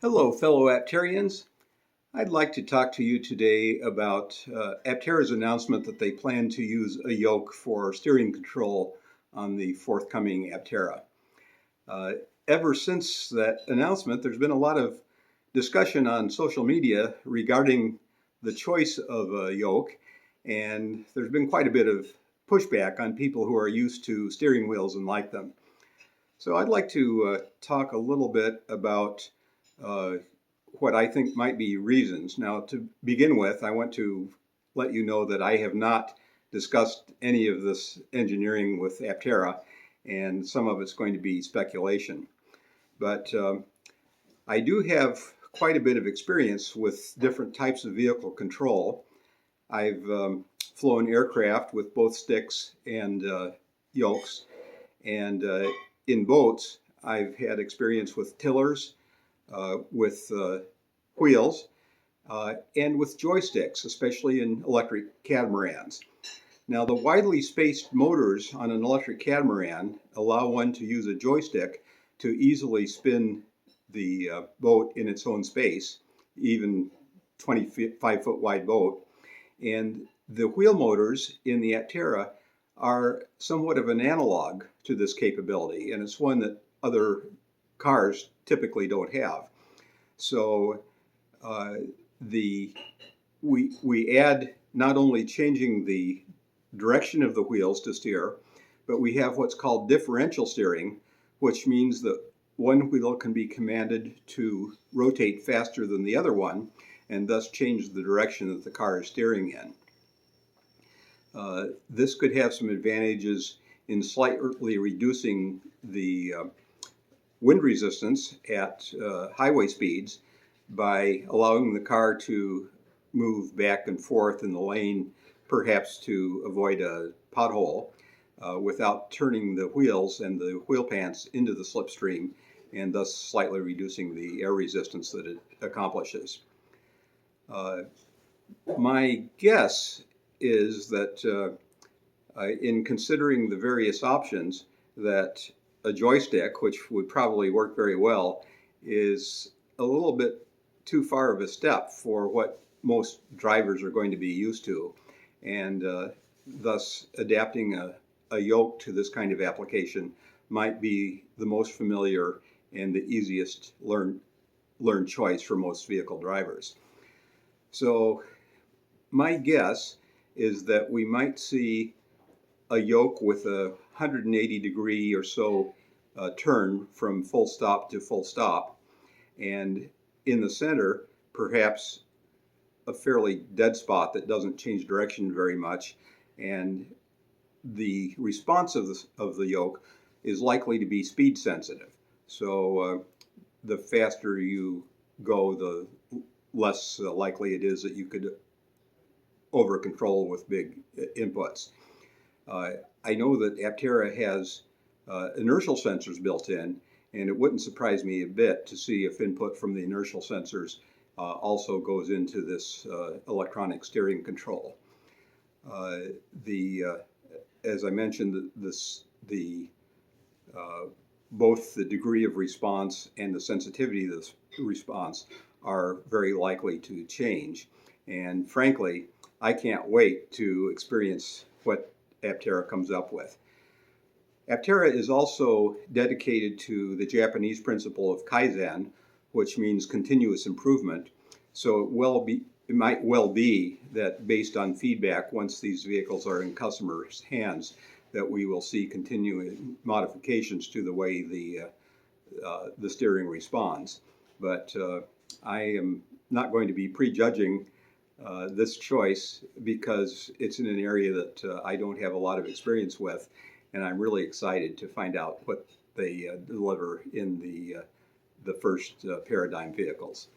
Hello, fellow Apterians. I'd like to talk to you today about Aptera's announcement that they plan to use a yoke for steering control on the forthcoming Aptera. Uh, Ever since that announcement, there's been a lot of discussion on social media regarding the choice of a yoke, and there's been quite a bit of pushback on people who are used to steering wheels and like them. So I'd like to talk a little bit about uh, what I think might be reasons. Now, to begin with, I want to let you know that I have not discussed any of this engineering with Aptera, and some of it's going to be speculation. But I do have quite a bit of experience with different types of vehicle control. I've flown aircraft with both sticks and yokes, and in boats, I've had experience with tillers, with wheels, and with joysticks, especially in electric catamarans. Now, the widely spaced motors on an electric catamaran allow one to use a joystick to easily spin the boat in its own space, even 25-foot wide boat. And the wheel motors in the Aptera are somewhat of an analog to this capability, and it's one that other cars typically don't have. So uh, we add not only changing the direction of the wheels to steer, but we have what's called differential steering, which means that one wheel can be commanded to rotate faster than the other one, and thus change the direction that the car is steering in. This could have some advantages in slightly reducing the wind resistance at highway speeds by allowing the car to move back and forth in the lane, perhaps to avoid a pothole, without turning the wheels and the wheel pants into the slipstream, and thus slightly reducing the air resistance that it accomplishes. My guess is that in considering the various options, that a joystick, which would probably work very well, is a little bit too far of a step for what most drivers are going to be used to, and thus adapting a yoke to this kind of application might be the most familiar and the easiest learn choice for most vehicle drivers. So my guess is that we might see a yoke with a 180-degree or so turn from full stop to full stop, and in the center, perhaps a fairly dead spot that doesn't change direction very much, and the response of the yoke is likely to be speed sensitive. So the faster you go, the less likely it is that you could over control with big inputs. I know that Aptera has inertial sensors built in, and it wouldn't surprise me a bit to see if input from the inertial sensors also goes into this electronic steering control. As I mentioned, both the degree of response and the sensitivity of this response are very likely to change. And frankly, I can't wait to experience what Aptera comes up with. Aptera is also dedicated to the Japanese principle of Kaizen, which means continuous improvement. So it might well be that based on feedback, once these vehicles are in customers' hands, that we will see continuing modifications to the way the steering responds. But I am not going to be prejudging this choice because it's in an area that I don't have a lot of experience with, and I'm really excited to find out what they deliver in the first Paradigm vehicles.